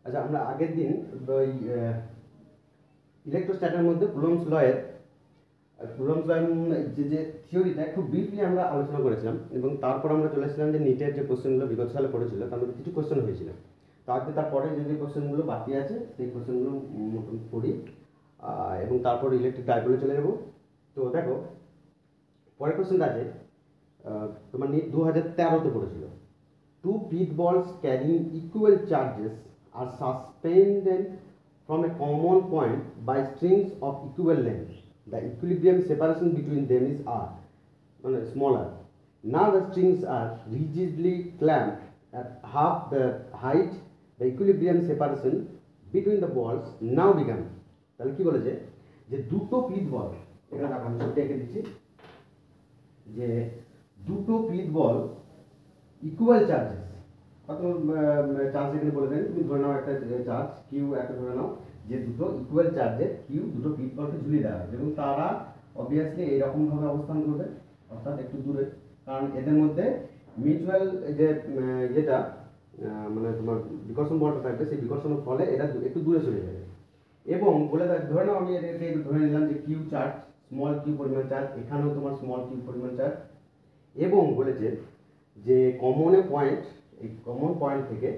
আচ্ছা, আমরা আগের দিন ওই ইলেকট্রোস্ট্যাটের মধ্যে কুলম্বস লয়ের যে থিওরিটা খুব ব্রিফলি আমরা আলোচনা করেছিলাম, এবং তারপর আমরা চলে এসেছিলাম যে নিটের যে কোশ্চেনগুলো বিগত সালে পড়েছিল তার মধ্যে কিছু কোশ্চেন হয়েছিল। তারপরে যে কোশ্চেনগুলো বাকি আছে সেই কোশ্চেনগুলো মতন পড়ি, এবং তারপর ইলেকট্রিক ডাইপোলে চলে যাবো। তো দেখো, পরের কোশ্চেনটা আছে, তোমার নিট 2013-তে পড়েছিল। Two pith balls carrying equal charges are suspended from a common point by strings of equal length. The equilibrium separation between them is r, smaller. Now the strings are rigidly clamped at half the height. The equilibrium separation between the balls now becomes. তাহলে কি বলেছে যে দুটো পিথ বল, এখানে আমি ছবি এঁকে দিচ্ছি, যে দুটো পিথ বল ইকুয়াল চার্জেস, কত চার্জ এখানে বলে দেন, তুমি ধরে নাও একটা চার্জ কিউ, একটা ধরে নাও যে দুটো ইকুয়াল চার্জের কিউ দুটো পিথ বলকে ঝুলিয়ে দেওয়া হয়, এবং তারা অবভিয়াসলি এইরকমভাবে অবস্থান করবে, অর্থাৎ একটু দূরে, কারণ এদের মধ্যে মিউচুয়াল যে যেটা তোমার বিকর্ষণ বলটা থাকবে, সেই বিকর্ষণের ফলে এরা একটু দূরে চলে যাবে। এবং বলে ধরে নাও আমি এটাকে ধরে নিলাম যে কিউ চার্জ, স্মল কিউ পরিমাণ চার্জ, এখানেও তোমার স্মল কিউ পরিমাণ চার্জ, এবং বলেছে যে এই কমন পয়েন্ট থেকে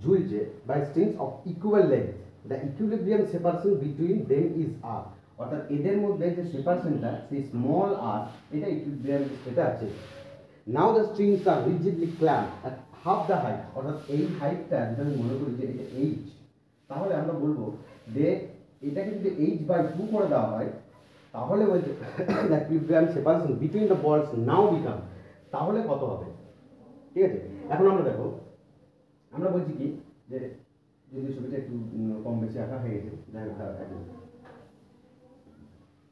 ঝুলছে by strings of equal length, the equilibrium separation between them is R, অর্থাৎ এদের মধ্যে যে সেপারেশনটা সেই স্মল আর, এটা ইকুইলিব্রিয়াম এটা আছে। Now the strings are rigidly clamped at half the height, অর্থাৎ এই হাইটটা যদি আমি মনে করি যে এটা এইচ, তাহলে আমরা বলবো যে এটাকে যদি h/2 করে দেওয়া হয়, তাহলে বলছে the equilibrium separation between the বলস নাও বিকাম, তাহলে কত হবে? ঠিক আছে, এখন আমরা দেখো, আমরা বলছি কি যে যদি ছবিটা একটু কম বেশি আঁকা হয়ে গেছে, যাই হোক,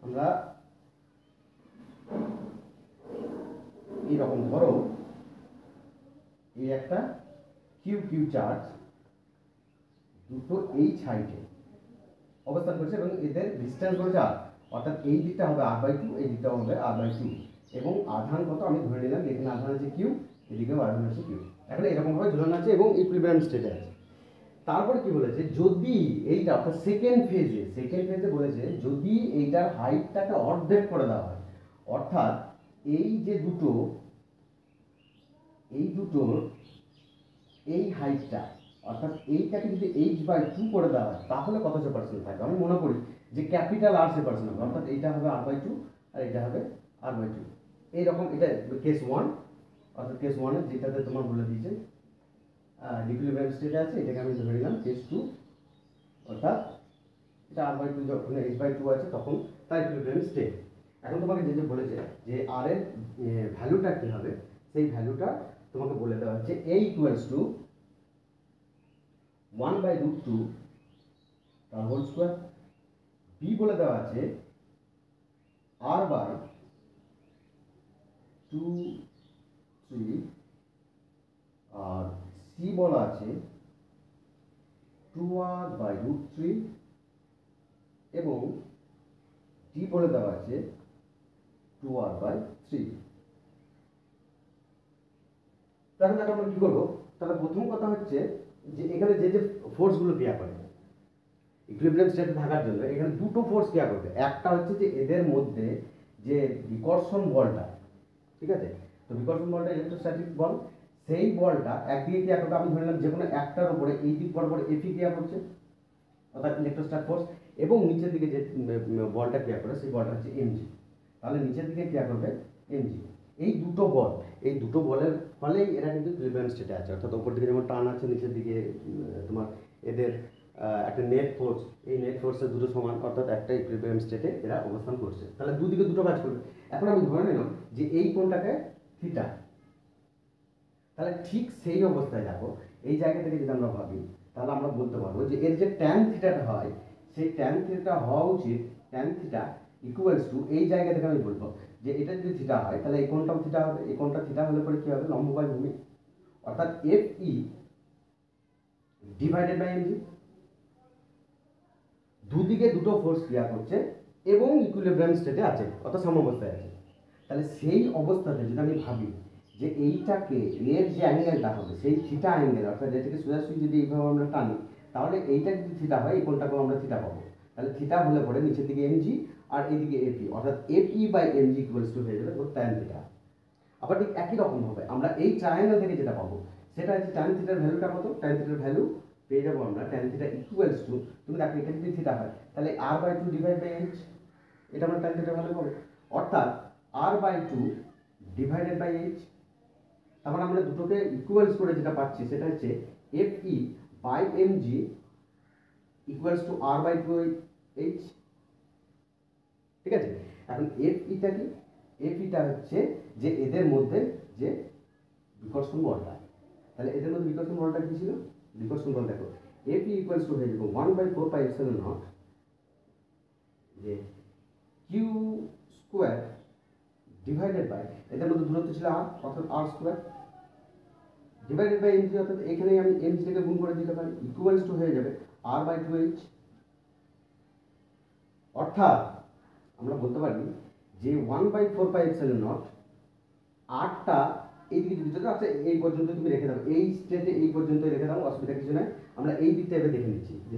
আমরা এইরকম ধরো এই একটা কিউ কিউ চার্জ দুটো এইচ হাইটে অবস্থান করছে, এবং এদের ডিস্টেন্স বলছে আর, অর্থাৎ এই দিকটা হবে r/2, এই দিকটা হবে r/2, এবং আধান কত আমি ধরে নিলাম, এখানে আধান আছে কিউ, এদিকেও আধান আছে কিউ। এখন এরকমভাবে ঝুলানো আছে এবং ইকুইলিব্রিয়াম স্টেটে আছে। তারপরে কি বলেছে, যদি এইটা অর্থাৎ সেকেন্ড ফেজে বলেছে যদি এইটার হাইটটাকে অর্ধেক করে দেওয়া হয়, অর্থাৎ এই যে দুটোর এই হাইটটা, অর্থাৎ এইটাকে যদি h/2 করে দেওয়া হয়, তাহলে কত সেপারেশন থাকবে? আমি মনে করি যে ক্যাপিটাল আর সেপারেশন হবে, অর্থাৎ এইটা হবে r/2 আর এটা হবে r/2। এইরকম এটা কেস 1, অর্থাৎ কেস 1 যেটাতে তোমার বলে দিয়েছে ইকুইলিব্রিয়াম স্টেটে আছে, এটাকে আমি ধরে নিলাম কেস 2, অর্থাৎ এটা r/2 যখন h/2 আছে তখন তার ইকুইলিব্রিয়াম স্টেট। এখন তোমাকে যে বলেছে যে আর এর ভ্যালুটা কি হবে, সেই ভ্যালুটা তোমাকে বলে দেওয়া হচ্ছে a = 1/√2 তার হোল স্কয়ার, b বলে দেওয়া আছে r/2 3, আর c বলা আছে 2r/√3, এবং d বলে দেওয়া আছে 2r/3। তাহলে আমরা কি করবো? তাহলে প্রথম কথা হচ্ছে যে এখানে যে ফোর্সগুলো ক্রিয়া করে ইকুইলিব্রিয়াম স্টেটে থাকার জন্য, এখানে দুটো ফোর্স ক্রিয়া করবে। একটা হচ্ছে যে এদের মধ্যে যে বিকর্ষণ বলটা, ঠিক আছে, তো বিকর্ষণ বলটা ইলেকট্রোস্ট্যাটিক বল, সেই বলটা একদিকে ক্রিয়া করবে, আমি ধরে নিলাম যে কোনো একটার উপরে এই দিক বরাবর এফি ক্রিয়া করছে, অর্থাৎ ইলেকট্রোস্ট্যাট ফোর্স, এবং নিচের দিকে যে বলটা ক্রিয়া করে সেই বলটা হচ্ছে এমজি, তাহলে নিচের দিকে ক্রিয়া করবে এমজি। এই দুটো বলের ফলেই এরা কিন্তু ইকুইলিব্রিয়াম স্টেটে আছে, অর্থাৎ ওপর দিকে যেমন টান আছে, নিচের দিকে তোমার এদের একটা নেট ফোর্স, এই নেট ফোর্সের দুটো সমান, অর্থাৎ একটা ইকুইলিব্রিয়াম স্টেটে এরা অবস্থান করছে। তাহলে দুদিকে দুটো কাজ করবে। এখন আমি ধরে নিলাম যে এই কোণটাকে থিটা, তাহলে ঠিক সেই অবস্থায় দেখো এই জায়গা থেকে যদি আমরা ভাবি, তাহলে আমরা বলতে পারবো যে এর যে ট্যান থিটাটা হয়, সেই ট্যান থিটা হওয়া উচিত ট্যান থিটা ইকুয়ালস টু, এই জায়গা থেকে আমি বলবো যে এটা যদি থিটা হয় তাহলে এই কোণটাও থিটা হবে, এই কোণটা থিটা হলে পরে কি হবে, লম্ব বাই ভূমি, অর্থাৎ FE ডিভাইডেড বাই mg। দুদিকে দুটো ফোর্স ক্রিয়া করছে এবং ইকুইলিব্রিয়াম স্টেটে আছে, অর্থাৎ সাম্যাবস্থায় আছে। তাহলে সেই অবস্থাতে যদি আমি ভাবি যে এইটাকে এর যে অ্যাঙ্গেলটা হবে সেই থিটা অ্যাঙ্গেল, অর্থাৎ যেটাকে সোজাসুজি যদি এইভাবে আমরা টানি, তাহলে এইটা যদি থিটা হয় এই কোণটাকেও আমরা থিটা পাবো। তাহলে থিটা হলে পরে নিচের দিকে এমজি আর এইদিকে এপি, অর্থাৎ এপি বাই এমজি ইকুয়ালস টু হয়ে যাবে ট্যান থিটা। আবার ঠিক একই রকম হবে আমরা এই ট্রায়াঙ্গেল থেকে যেটা পাবো সেটা হচ্ছে ট্যান থিটার ভ্যালুটা কত, ট্যান থিটার ভ্যালু পেয়ে যাবো আমরা ট্যান থিটা ইকুয়ালস টু, তুমি দেখো এটা যদি থিটা হয় তাহলে R by two divide by H, এটা আমরা ট্যান থিটার ভ্যালু পাবো, অর্থাৎ R by two divided by H. তারপর আমরা দুটোকে ইকুয়ালস করে যেটা পাচ্ছি সেটা হচ্ছে F E by M G equals to R by two H. ঠিক আছে, এখন এফ ইটা কি, এফ ইটা হচ্ছে যে এদের মধ্যে যে বিকর্ষণ বলটা, তাহলে এদের মধ্যে বিকর্ষণ বলটা কি ছিল, বিকর্ষণ বল দেখো এফ ই ইকুয়ালস টু হয়ে যাবে 1/4 পাই এপসিলন নট যে কিউ স্কোয়ার ডিভাইডেড বাই, এদের মধ্যে দূরত্ব ছিল আর, অর্থাৎ আর স্কোয়ার ডিভাইডেড বাই এমজি, অর্থাৎ এখানেই আমি এমজিটাকে গুণ করে দিতে পারি, ইকুয়ালস টু হয়ে যাবে আর বাই টু এইচ। অর্থাৎ আমরা বলতে পারি যে 1/4 পাই এপসিলন নট আরটা এইদিকে যদি চলে আচ্ছা এই পর্যন্ত তুমি রেখে দাও, এই স্টেটে এই পর্যন্ত রেখে দাও, অসুবিধা কিছু নাই। আমরা এই দিকটা এবার দেখে নিচ্ছি যে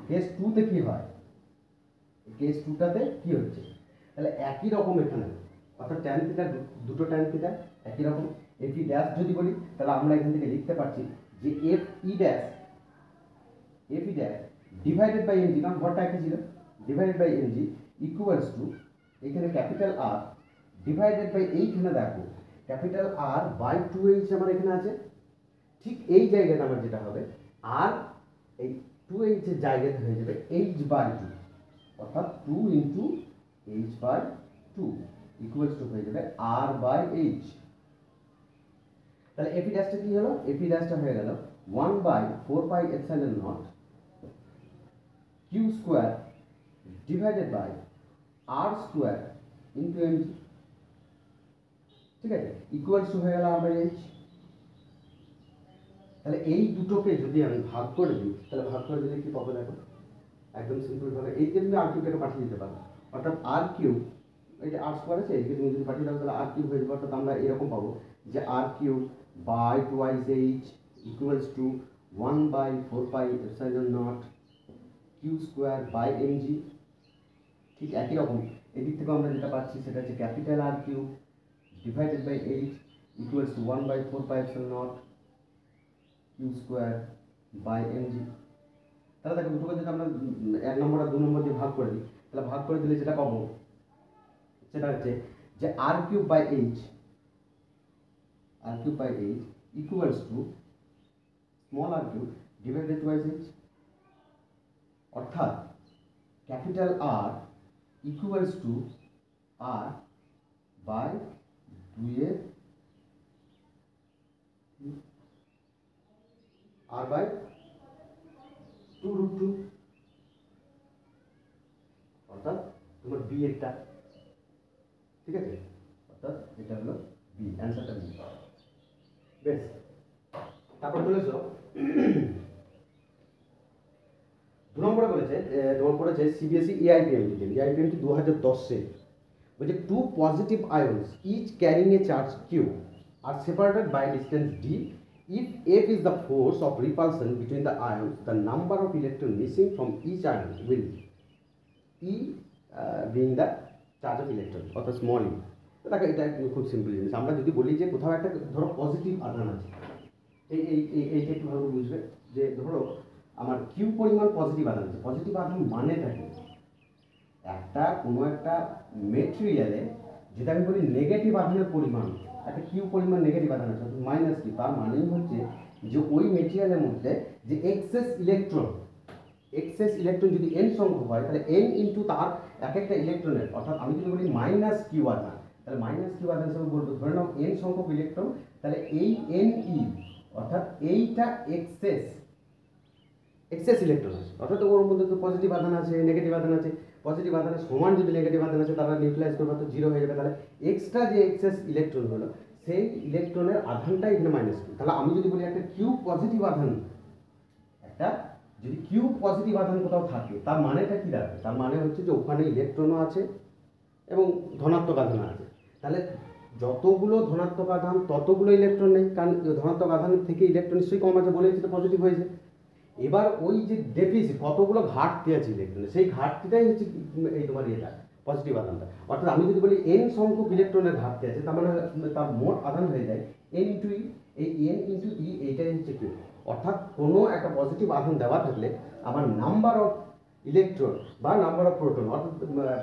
কেস টুতে কি হয়, কেস টুটাতে কি হচ্ছে। তাহলে একই রকম এখানে, অর্থাৎ ট্যান থিটা, দুটো ট্যান থিটা একই রকম। এফ ই ড্যাশ যদি বলি তাহলে আমরা এখান থেকে লিখতে পারছি যে F E dash divided by MG, কারণ ভরটা একই ছিল, divided by MG equals to এখানে ক্যাপিটাল আর ডিভাইডেড বাই এইখানে দেখো capital R by two H আমার এখানে আছে। ঠিক এই জায়গাটা আমার যেটা হবে আর এই টু এইচের জায়গাতে হয়ে যাবে এইচ বাই টু, অর্থাৎ two into H by two equals to হয়ে যাবে আর বাই এইচ। তাহলে এপি ড্যাশটা কি হলো, এপি ড্যাশটা হয়ে গেল 1/4 pi epsilon not Q square divided by R square into MG. ঠিক আছে, ইকুয়ালস টু হয়ে গেল আর বাই এইচ। তাহলে এই দুটোকে যদি আমি ভাগ করে দিই তাহলে ভাগ করে দিলে কি পাবো দেখো, একদম সিম্পল ভাবে এই যে তুমি আর কিউবটাকে পাঠিয়ে দিতে পারো, অর্থাৎ আর কিউব এই যে আর স্কোয়ার আছে এদিকে তুমি যদি পাঠিয়ে দাও তাহলে আর কিউব হয়ে যাবে, অর্থাৎ আমরা এরকম পাবো যে R cube by twice H equals to 1/4 pi epsilon not Q square by M G. ঠিক একই রকম এদিক থেকে আমরা যেটা পাচ্ছি সেটা হচ্ছে capital R cube divided by H equals to 1/4 pi epsilon not Q square by MG. তাহলে দেখো দুটোকে যদি আমরা 1 নম্বর আর 2 নম্বর দিয়ে ভাগ করে দিই তাহলে ভাগ করে দিলে যেটা পাবো সেটা হচ্ছে যে R cube by H equals to small R cube divided twice H, অর্থাৎ capital R equals to R by 2 R by 2√2, অর্থাৎ তোমার বি একটা। ঠিক আছে, অর্থাৎ এটা হলো বি, অ্যান্সারটা বি। বেশ, তারপর চলেছো 2 নম্বরে বলেছে তোমার পড়েছে সিবিএসই এআইপিএমটি 2010-এ বলছে two positive ions each carrying a charge Q are separated by distance D. If F is the force of repulsion between the ions, the number of electrons missing from each ion will E being the charge of electron, অর্থাৎ small ই। দেখো এটা খুব simple জিনিস, আমরা যদি বলি যে কোথাও একটা ধরো পজিটিভ আধান আছে, এইটা একটু ভালো বুঝবে যে ধরো আমার কিউ পরিমাণ পজিটিভ আধান আছে, পজিটিভ আধান মানেটা কি, একটা কোনো একটা মেটেরিয়ালে যেটা আমি বলি নেগেটিভ আধানের পরিমাণ, একটা কিউ পরিমাণ নেগেটিভ আধান আছে মাইনাস কি, তার মানেই হচ্ছে যে ওই মেটেরিয়ালের মধ্যে যে এক্সেস ইলেকট্রন যদি এন সংখ্যক হয় তাহলে এন ইন্টু তার এক একটা ইলেকট্রনের, অর্থাৎ আমি যদি বলি মাইনাস কিউ আধান তাহলে মাইনাস কিউ আধান হিসেবে বলবো, ধরে নাও এন সংখ্যক ইলেকট্রন, তাহলে এই এন ই অর্থাৎ এইটা এক্সেস ইলেকট্রন আছে, অর্থাৎ ওর মধ্যে তো পজিটিভ আধান আছে নেগেটিভ আধান আছে, পজিটিভ আধানের সমান যদি নেগেটিভ আধান আছে তারা নিউট্রালাইজ করবে তো জিরো হয়ে যাবে, তাহলে এক্সট্রা যে এক্সেস ইলেকট্রন হলো সেই ইলেকট্রনের আধানটা এখানে মাইনাস কিউ। তাহলে আমি যদি বলি একটা কিউ পজিটিভ আধান, একটা যদি কিউ পজিটিভ আধান কোথাও থাকে তার মানেটা কি দাঁড়াবে, তার মানে হচ্ছে যে ওখানে ইলেকট্রনও আছে এবং ধনাত্মক আধান আছে, তাহলে যতগুলো ধনাত্মক আধান ততগুলো ইলেকট্রন নেই, কারণ ধনাত্মক আধান থেকে ইলেকট্রন নিশ্চয়ই কম আছে বলেই সেটা পজিটিভ হয়েছে। এবার ওই যে ডেফিসিট কতগুলো ঘাটতি আছে ইলেকট্রনে, সেই ঘাটতিটাই হচ্ছে এই তোমার ইয়েটা পজিটিভ আধানটা। অর্থাৎ আমি যদি বলি এন সংখ্যক ইলেকট্রনের ঘাটতি আছে, তার মানে তার মোট আধান হয়ে যায় এন ইন্টু ই। এই এন ইন্টু ই এইটাই হচ্ছে কিউ। অর্থাৎ কোনো একটা পজিটিভ আধান দেওয়া থাকলে আমার নাম্বার অফ ইলেকট্রন বা নাম্বার অফ প্রোটন, অর্থাৎ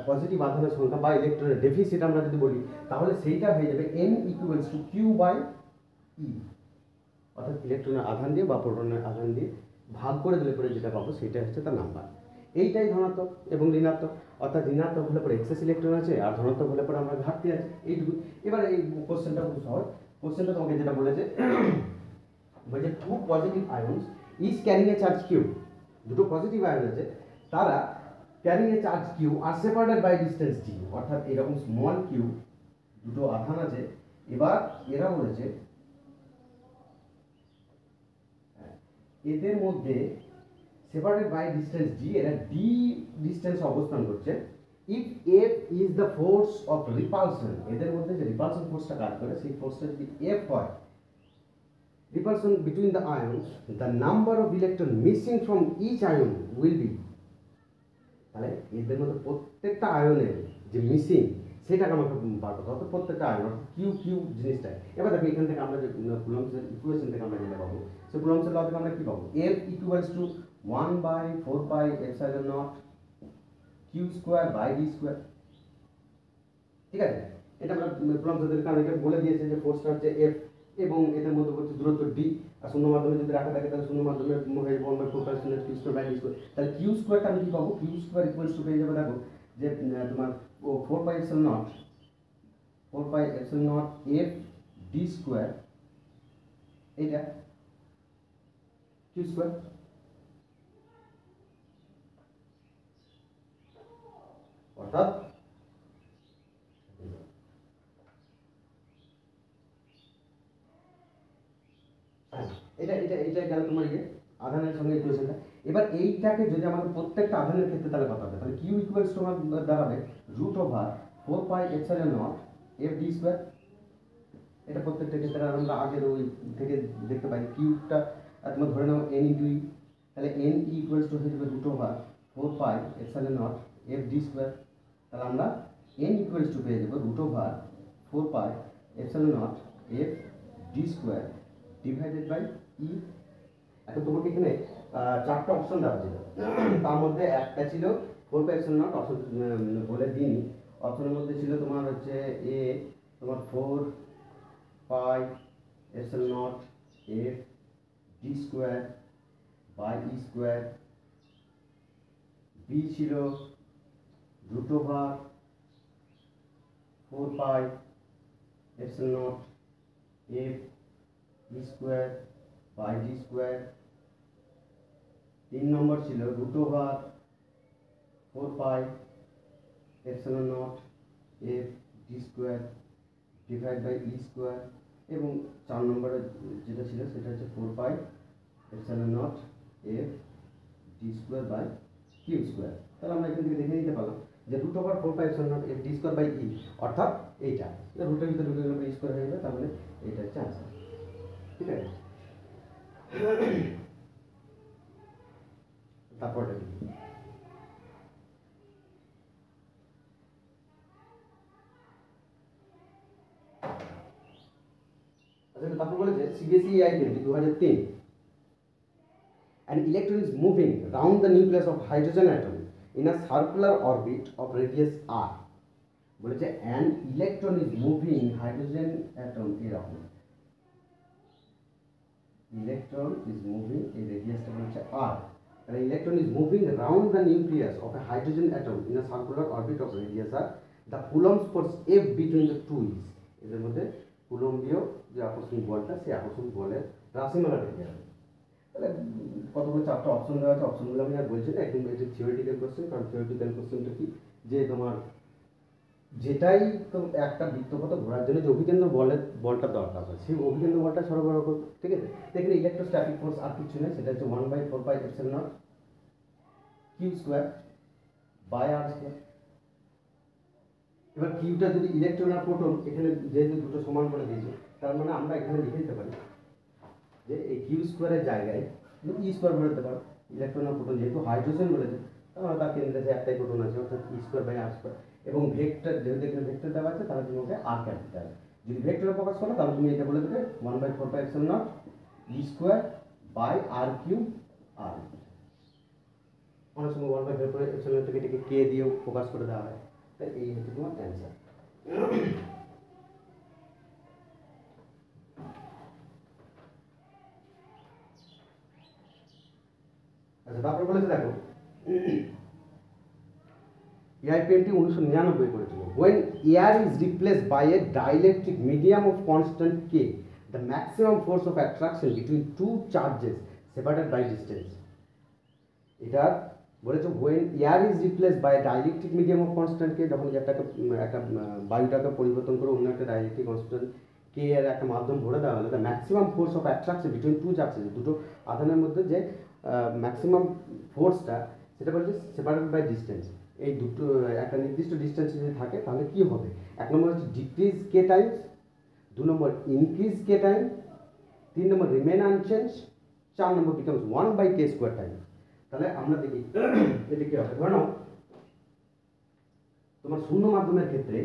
পজিটিভ আধানের সংখ্যা বা ইলেকট্রনের ডেফিসিট আমরা যদি বলি, তাহলে সেইটা হয়ে যাবে N equals to Q by E. অর্থাৎ ইলেকট্রনের আধান দিয়ে বা প্রোটনের আধান দিয়ে ভাগ করে দিলে পরে যেটা পাবো সেটা হচ্ছে তার নাম্বার। এইটাই ধনাত্মক এবং ঋণাত্মক। অর্থাৎ ঋণাত্মক হলে পরে এক্সেস ইলেকট্রন আছে, আর ধনাত্মক হলে পরে আমরা ঘাটতি আছে, এইটুকু। এবার এই কোশ্চেনটা খুব সহজ। কোশ্চেনটা তোমাকে যেটা বলেছে, বলছে two positive ions is carrying a charge Q. দুটো পজিটিভ আয়ন আছে, তারা carrying a charge Q are separated by distance D. অর্থাৎ এরকম স্মল কিউ দুটো আধান আছে, এবার এরা বলেছে এদের মধ্যে সেপারেটেড বাই ডিস্টেন্স ডি, এরা ডি ডিস্টেন্স অবস্থান করছে। If F is the force of repulsion, এদের মধ্যে যে রিপালশন ফোর্সটা কাজ করে সেই ফোর্সটা যদি এফ হয়, repulsion between the ions, the number of electron missing from each ion will be, তাহলে এদের মধ্যে প্রত্যেকটা আয়নের যে মিসিং সেটাকে আমাকে বার করতে হবে, প্রত্যেকটা আয়ন কিউ কিউ জিনিসটা। এবার দেখো এখান থেকে আমরা যে কুলম্বসের ইকুয়েশন থেকে আমরা যেটা পাবো, সেই কুলম্বসের ল থেকে আমরা কি পাবো, F equals to 1/4 epsilon not Q square by D square. ঠিক আছে, এটা আমরা কুলম্বসের কারণে এটা বলে দিয়েছে যে ফোর্সটা হচ্ছে F এবং এদের মধ্যবর্তী দূরত্ব ডি, আর শূন্য মাধ্যমে যদি রাখা থাকে তাহলে শূন্য মাধ্যমে হয়ে যাবে 1/4 Q square by D square. তাহলে কিউ স্কোয়ারটা আমি কি পাবো, কিউ স্কোয়ার ইকুয়ালস টু পেয়ে যাবে, দেখো যে তোমার 4/4 এফ ডি স্কোয়ার, এটা কিউ স্কোয়ার। অর্থাৎ এটা এটা এটা গেল তোমার ইয়ে আধানের সঙ্গে ইকুয়েশনটা। এবার এইটাকে যদি আমাদের প্রত্যেকটা আধানের ক্ষেত্রে তাহলে কত হবে, তাহলে কিউ ইকুয়ালস টু আমার দাঁড়াবে √4πε0 এফ ডি স্কোয়ার। এটা প্রত্যেকটা ক্ষেত্রে আমরা আগের ওই থেকে দেখতে পাই, কিউটা তোমার ধরে নাও এন ইন্টু ই, তাহলে এন ইকুয়ালস টু হয়ে যাবে √4πε0 এফ ডি স্কোয়ার। তাহলে আমরা এন ইকুয়ালস টু পেয়ে যাবো √4πε0 F D square divided by E. এখন তোমাকে এখানে চারটা অপশন দেওয়া ছিল, তার মধ্যে একটা ছিল 4πε0, অপশন বলে দিইনি। অপশনের মধ্যে ছিল তোমার হচ্ছে এ তোমার 4πε0 F D square by E square, B ছিল √4πε0 F E square by D square, 3 number ছিল √4πε0 F D square divide by E square, এবং 4 নম্বরে যেটা ছিল সেটা হচ্ছে 4πε0 F D square by Q square. তাহলে আমরা এখান থেকে দেখে নিতে পারলাম যে √4πε0 F D square by E, অর্থাৎ এইটা রুটের ভিতরে ঢুকে গেলে ই স্কোয়ার হয়ে যাবে, তার মানে এইটা হচ্ছে আনসার। ঠিক আছে, তারপরটা কি, তারপর বলেছে CBSE identity 2003, an electron is moving round the nucleus of hydrogen atom in a circular orbit of radius r। বলেছে an electron is moving hydrogen atom, এরকম electron is moving, এই রেডিয়াসটা হচ্ছে r, and electron is moving round the nucleus of a hydrogen atom in a circular orbit of radius r, the Coulomb's force F between the two is, এদের মধ্যে কুলম্বীয় যে আকর্ষণ বলটা সেই আকর্ষণ বলের রাশিমালা রেখে হবে। তাহলে কতগুলো চারটা অপশন দেওয়া আছে, অপশনগুলো আমি আর বলছি না, একদম এটা থিওরিটিক্যাল কোশ্চেন। কারণ থিওরিটিক্যাল কোশ্চেনটা কি, যে তোমার যেটাই তো একটা বৃত্তপথ ঘোরার জন্য যে অভিকেন্দ্র বলটা দরকার হয়, সেই অভিকেন্দ্র বলটা সরবরাহ করবে। ঠিক আছে, এখানে ইলেকট্রোস্ট্যাটিক ফোর্স আর কিছু নেই, সেটা হচ্ছে 1/4πε0 Q square by R square. এবার কিউটা যদি ইলেকট্রন আর প্রোটন এখানে যেহেতু দুটো সমান করে দিয়েছে, তার মানে আমরা এখানে লিখে দিতে পারি যে এই কিউ স্কোয়ারের জায়গায় ই স্কোয়ার বলতে পারো। ইলেকট্রন আর প্রোটন যেহেতু হাইড্রোজেন বলেছে, তাহলে তার কেন্দ্রে যে একটাই প্রোটন আছে, অর্থাৎ ই স্কোয়ার বাই আর স্কোয়ার। এবং ভেক্টর যেহেতু এখানে ভেক্টর দেওয়া আছে, তাহলে তুমি ওকে আর ক্যাপ দিতে হবে। যদি ভেক্টরে প্রকাশ করো তাহলে তুমি এটা বলে দেবে 1/4πε0 ই স্কোয়ার বাই আর কিউব আর। অনেক সময় 1/4πε0 থেকে এটাকে কে দিয়েও প্রকাশ করে দেওয়া হয়। তাই এই হচ্ছে তোমার অ্যান্সার। আচ্ছা, তারপরে বলেছে দেখো, এয়ার পেনটি 1999 করেছিল। when air is replaced by a dielectric medium of constant k, the maximum force of attraction between two charges separated by distance. এটা বলেছে when air is replaced by a dielectric medium of constant k, যখন একটা বায়ুটাকে পরিবর্তন করে অন্য একটা dielectric constant k এর একটা মাধ্যম ভরে দেওয়া হলে, the maximum force of attraction between two charges, দুটো আধানের মধ্যে যে ম্যাক্সিমাম ফোর্সটা, সেটা বলছে সেপারেটেড বাই ডিস্টেন্স। এই দুটো একটা নির্দিষ্ট ডিস্টেন্সে যদি থাকে তাহলে কি হবে? এক নম্বর হচ্ছে ডিক্রিজ কে টাইমস, দু নম্বর ইনক্রিজ কে টাইম, তিন নম্বর রিমেন আনচেঞ্জ, চার নম্বর বিকামস 1/k² টাইম। তাহলে আমরা দেখি এটা কি হবে। ধরে নাও তোমার শূন্য মাধ্যমের ক্ষেত্রে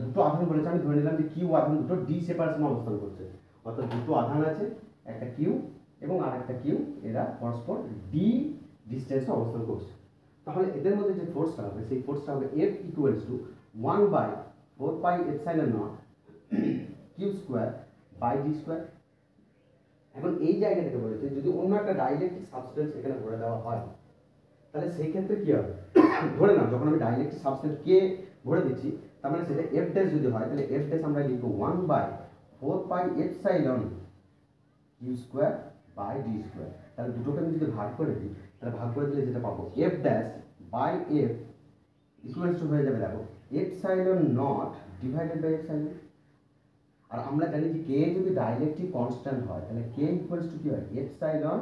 দুটো আধান বলেছে, আমি ধরে নিলাম যে কিউ আধান দুটো ডি সেপারেশনে অবস্থান করছে, অর্থাৎ দুটো আধান আছে, একটা কিউ এবং আর একটা কিউ, এরা পরস্পর ডি ডিস্টেন্সে অবস্থান করছে। তাহলে এদের মধ্যে যে ফোর্সটা হবে সেই ফোর্সটা হবে F equals to 1/4πε0 Q square by D square. এখন এই জায়গা থেকে বলেছে যদি অন্য একটা ডাইলেকট্রিক সাবস্টেন্স এখানে ভরে দেওয়া হয়, তাহলে সেই ক্ষেত্রে কি হবে? ধরে নাও যখন আমি ডাইলেকট্রিক সাবস্টেন্স কে ভরে দিচ্ছি, তার মানে সেটা এফ ড্যাশ যদি হয়, তাহলে এফ ড্যাশ আমরা লিখবো 1/4πε Q square by D square. তাহলে দুটোকে আমি যদি ভাগ করে দিই, তাহলে ভাগ করে দিলে যেটা পাবো F dash by F equals to হয়ে যাবে দেখো epsilon not divided by epsilon. আর আমরা জানি যে কে যদি ডাইলেকট্রিক কনস্ট্যান্ট হয়, তাহলে কে ইকুয়ালস টু কি হয়? Epsilon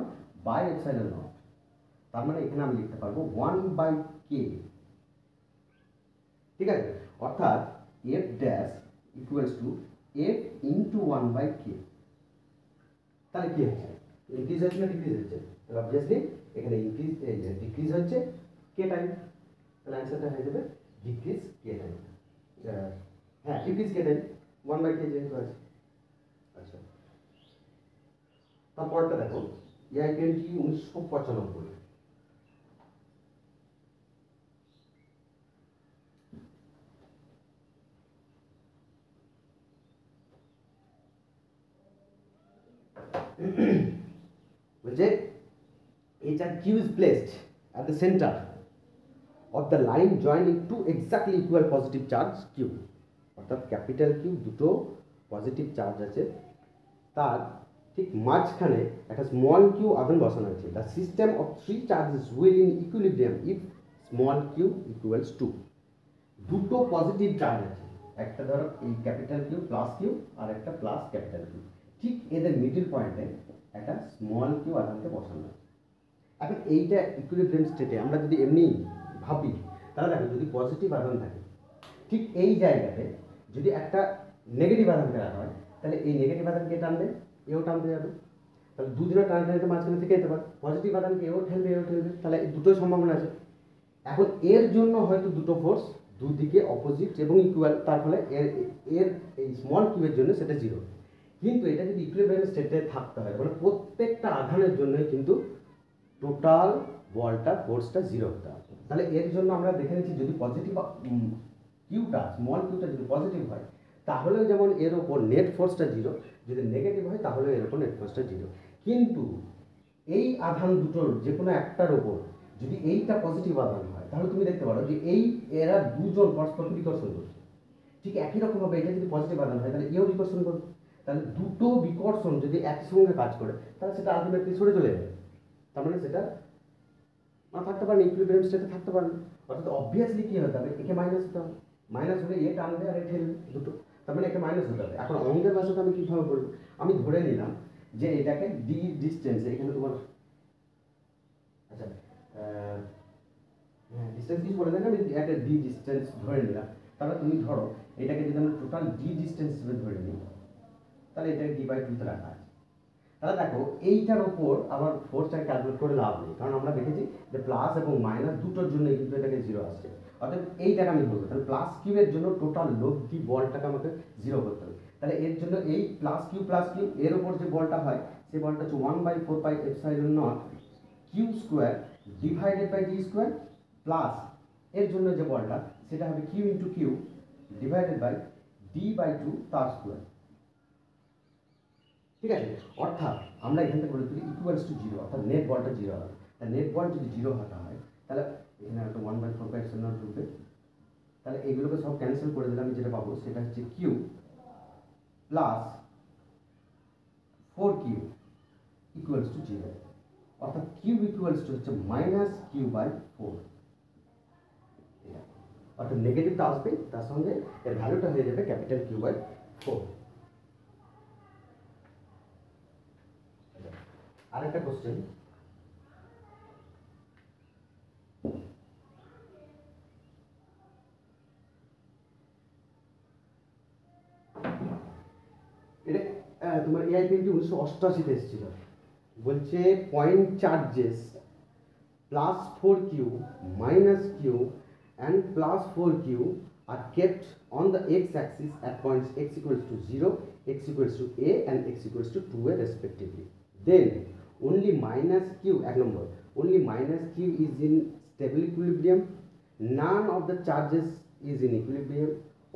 by epsilon not. তার মানে এখানে আমি লিখতে পারবো 1/k। ঠিক আছে, অর্থাৎ F dash equals to F into 1/k। তাহলে কি হচ্ছে? ইনক্রিজ হচ্ছে না ডিক্রিজ হচ্ছে? তাহলে অবভিয়াসলি এখানে ইনক্রিজ ডিক্রিজ হচ্ছে কে টাইম। তাহলে অ্যান্সারটা হয়ে যাবে ডিক্রিজ কে টাইম। হ্যাঁ, ডিক্রিজ কে টাইম 1/k যেহেতু আছে। আচ্ছা, তারপরটা দেখো, এআই পেনটি 1995। বলছে a charge q is placed at the center of the line joining two exactly equal positive charge q, অর্থাৎ ক্যাপিটাল কিউ দুটো পজিটিভ চার্জ আছে, তার ঠিক মাঝখানে একটা স্মল কিউ আধান বসানো আছে। The system of three charges will in equilibrium if small Q equals to. দুটো পজিটিভ চার্জ আছে, একটা ধরো এই ক্যাপিটাল কিউ প্লাস কিউ আর একটা প্লাস ক্যাপিটাল কিউ, ঠিক এদের মিডল পয়েন্টে একটা স্মল কিউ আধানকে বসানো আছে। এখন এইটা ইকুইলিব্রিয়াম স্টেটে আমরা যদি এমনি ভাবি, তাহলে দেখো যদি পজিটিভ আধান থাকে, ঠিক এই জায়গাতে যদি একটা নেগেটিভ আধানকে রাখা হয়, তাহলে এই নেগেটিভ আধানকে টানবে, এও টানতে যাবে, তাহলে দুজনে টানতে মাঝখানে থেকে যেতে পারে। পজিটিভ আধানকে এও ঠেলবে, এও ঠেলবে, তাহলে এই দুটোই সম্ভাবনা আছে। এখন এর জন্য হয়তো দুটো ফোর্স দুদিকে অপোজিট এবং ইকুয়াল, তার ফলে এর এর এই স্মল কিউবের জন্য সেটা জিরো। কিন্তু এটা যদি ইকুইলিব্রিয়াম স্টেটে থাকতে হয়, মানে প্রত্যেকটা আধানের জন্যই কিন্তু টোটাল বলটা ফোর্সটা জিরো হতে হবে। তাহলে এর জন্য আমরা দেখে নিচ্ছি যদি পজিটিভ কিউটা স্মল কিউটা যদি পজিটিভ হয়, তাহলেও যেমন এর ওপর নেট ফোর্সটা জিরো, যদি নেগেটিভ হয় তাহলেও এর ওপর নেট ফোর্সটা জিরো। কিন্তু এই আধান দুটোর যে কোনো একটার ওপর যদি এইটা পজিটিভ আধান হয়, তাহলে তুমি দেখতে পারো যে এরা দুজন পরস্পর বিকর্ষণ করছে। ঠিক একই রকমভাবে এটা যদি পজিটিভ আধান হয়, তাহলে এও বিকর্ষণ করবে। তাহলে দুটো বিকর্ষণ যদি একসঙ্গে কাজ করে, তাহলে সেটা আলটিমেটলি সরে চলে যাবে। তার মানে সেটা না থাকতে পারে, ইকুইলিব্রিয়াম স্টেটে থাকতে পারে। অর্থাৎ অবভিয়াসলি কি হতে হবে? একে মাইনাস হতে হবে। মাইনাস হলে এ টানবে আর এ ঠেলবে দুটো, তার মানে একে মাইনাস হতে হবে। এখন অঙ্কের ভাষাতে আমি কীভাবে বলবো? আমি ধরে নিলাম যে এটাকে ডি ডিস্টেন্স, এখানে তোমার আচ্ছা হ্যাঁ ডিস্টেন্স কিছু বলে দেন, আমি একটা ডি ডিস্টেন্স ধরে নিলাম। তাহলে তুমি ধরো এটাকে যদি আমরা টোটাল ডি ডিস্টেন্স হিসেবে ধরে নিই, তাহলে এটাকে ডি বাই টুতে রাখা আছে। তাহলে দেখো এইটার উপর আবার ফোর্সটা ক্যালকুলেট করে লাভ নেই, কারণ আমরা দেখেছি যে প্লাস এবং মাইনাস দুটোর জন্য কিন্তু এটাকে জিরো আসছে। অর্থাৎ এইটাকে আমি বলবো তাহলে প্লাস কিউবের জন্য টোটাল লব্ধি বলটাকে আমাকে জিরো করতে হবে। তাহলে এর জন্য এই প্লাস কিউ এর উপর যে বলটা হয় সেই বলটা হচ্ছে 1/4πε0 Q square divided by D square, plus এর জন্য যে বলটা সেটা হবে Q into Q divided by d/2 তার স্কোয়ার। ঠিক আছে, অর্থাৎ আমরা এখান থেকে বলে দিই ইকুয়ালস টু জিরো, অর্থাৎ নেট বলটা জিরো হবে। তাহলে নেট বল যদি জিরো হতে হয় তাহলে এখানে একটা 1/4πε0 ঢুকবে, তাহলে এগুলোকে সব ক্যান্সেল করে দিলে আমি যেটা পাবো সেটা হচ্ছে কিউ প্লাস 4কিউ ইকুয়ালস টু জিরো, অর্থাৎ কিউ ইকুয়ালস টু হচ্ছে -q/4। অর্থাৎ নেগেটিভটা আসবে, তার সঙ্গে এর ভ্যালুটা হয়ে যাবে ক্যাপিটাল Q/4। আরেকটা কোশ্চেন, এটা তোমার এআইপিএমটি 1988-তে এসেছিল। বলছে point charges +4q -q and +4q are kept on the x-axis at points x equals to 0, x equals to a and x equals to 2a respectively. Then only -q, এক নম্বর, only -q is in stable equilibrium, none of the charges is in equilibrium,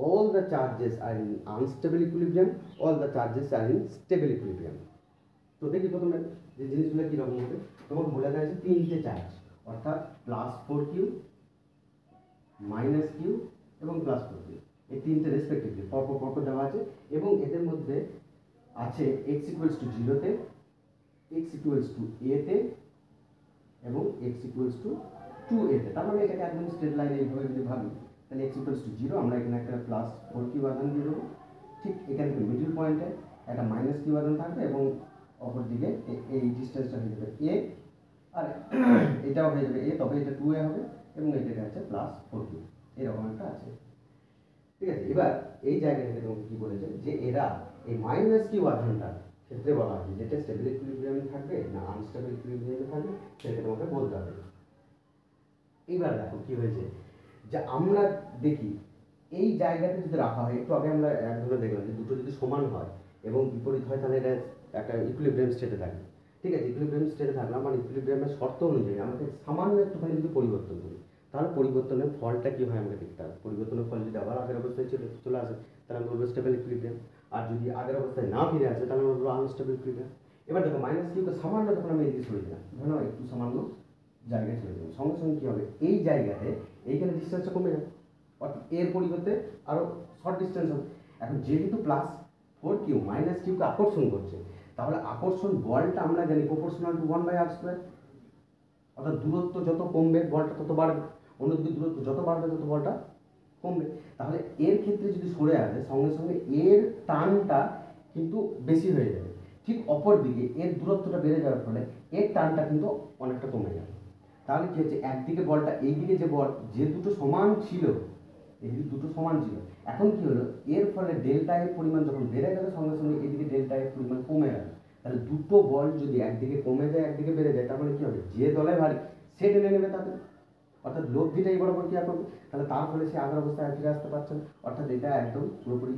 all the charges are in unstable equilibrium, all the charges are in stable equilibrium. তো দেখি প্রথমে যে জিনিসগুলো কীরকম হবে, তোমাকে বলে দেওয়া আছে তিনটে চার্জ, অর্থাৎ +4q -q এবং +4q, এই তিনটে রেসপেক্টিভলি পরপর দেওয়া আছে, এবং এদের মধ্যে আছে x ইকুয়ালস টু 0-তে, x ইকুয়ালস টু a-তে এবং x ইকুয়ালস টু 2a-তে। তার মানে এটাকে একদম স্ট্রেট লাইন এইভাবে যদি ভাবি তাহলে x ইকুয়ালস টু 0 আমরা এখানে একটা +4q আধান দিয়ে দেবো, ঠিক এখান থেকে মিডল পয়েন্টে একটা -q আধান থাকবে এবং অপর দিকে এই ডিস্টেন্সটা হয়ে যাবে a, আর এটাও হয়ে যাবে a, তবে এটা 2a হবে এবং এটাকে আছে +4q, এরকম একটা আছে। ঠিক আছে, এবার এই জায়গা থেকে তোমাকে কি বলেছে যে এরা এই -q আধানটার ক্ষেত্রে বলা হয় যেটা স্টেবল ইকুইলিব্রিয়ামে থাকবে না আনস্টেবল ইকুইলিব্রিয়ামে থাকবে সেটা তোমাকে বলতে হবে। এইবার দেখো কি হয়েছে, যে আমরা দেখি এই জায়গাতে যদি রাখা হয়, একটু আগে আমরা একভাবে দেখলাম যে দুটো যদি সমান হয় এবং বিপরীত হয় তাহলে এটা একটা ইকুইলিব্রিয়াম স্টেটে থাকে। ঠিক আছে, ইকুইলিব্রিয়াম স্টেটে থাকলে আমার ইকুইলিব্রিয়ামের শর্ত অনুযায়ী আমাকে সামান্য একটুখানি যদি পরিবর্তন করি তাহলে পরিবর্তনের ফলটা কী হয় আমাকে দেখতে হবে। পরিবর্তনের ফল যদি আবার আগের অবস্থায় চলে আসে তাহলে আমরা বলবো স্টেবল ইকুইলিব্রিয়াম, আর যদি আগের অবস্থায় না ফিরে আসে তাহলে আমরা বলবো আনস্টেবল ইকুইলিব্রিয়াম। এবার দেখো -q-কে সামান্য যখন আমি এদিকে সরে দিলাম, ধরো একটু সামান্য জায়গায় চলে যাবে, সঙ্গে সঙ্গে কী হবে এই জায়গাতে এইখানে ডিস্টেন্সটা কমে যাবে, অর্থাৎ এর পরিবর্তে আরও শর্ট ডিস্টেন্স হবে। এখন যেহেতু +4q -q-কে আকর্ষণ করছে, তাহলে আকর্ষণ বলটা আমরা জানি প্রপোর্শনাল টু 1/r², অর্থাৎ দূরত্ব যত কমবে বলটা তত বাড়বে, অন্যদিকে দূরত্ব যত বাড়বে তত বলটা কমবে। তাহলে এর ক্ষেত্রে যদি সরে আসে সঙ্গে সঙ্গে এর টানটা কিন্তু বেশি হয়ে যাবে, ঠিক অপর দিকে এর দূরত্বটা বেড়ে যাওয়ার ফলে এর টানটা কিন্তু অনেকটা কমে যাবে। তাহলে কি হচ্ছে, একদিকে বলটা এইদিকে যে বল যে দুটো সমান ছিল, এই দুটো সমান ছিল, এখন কি হলো এর ফলে ডেল্টা এর পরিমাণ যখন বেড়ে গেল সঙ্গে সঙ্গে এদিকে ডেল্টা এর পরিমাণ কমে গেল। তাহলে দুটো বল যদি একদিকে কমে যায় একদিকে বেড়ে যায় তাহলে কি হবে, যে দলে ভারী সে টেনে নেবে তাদের, অর্থাৎ লব্ধিটাই বরাবর ক্রিয়া করবে, তাহলে তার ফলে সে আগের অবস্থায় ফিরে আসতে পারছে না, অর্থাৎ এটা একদম পুরোপুরি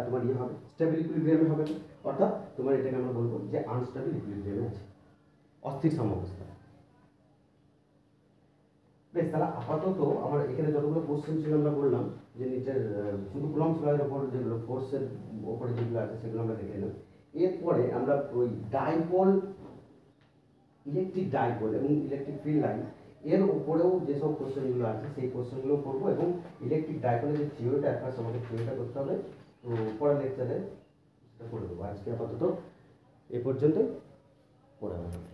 তোমার ইয়ে হবে স্টেবল ইকুইলিব্রিয়ামে হবে না, অর্থাৎ তোমার এটাকে আমরা বলবো যে আনস্টেবল ইকুইলিব্রিয়ামে আছে, অস্থির সাম্যাবস্থা। বেশ, তাহলে আপাতত আমার এখানে যতগুলো কোশ্চেন ছিল আমরা বললাম যে নিচের শুধু কুলম্বস লয়ের ওপর যেগুলো ফোর্সের ওপরে যেগুলো আছে সেগুলো আমরা দেখে নিলাম। এরপরে আমরা ওই ডাইপোল, ইলেকট্রিক ডাইপোল এবং ইলেকট্রিক ফিল্ড লাইন এর উপরেও যেসব কোশ্চেনগুলো আছে সেই কোশ্চেনগুলো করবো, এবং ইলেকট্রিক ডাইপোলের যে থিওরিটা ফার্স্ট আমাদের থিওরিটা করতে হবে, তো পরের লেকচারে সেটা করে দেবো। আজকে আপাতত এ পর্যন্ত, পরে হবে।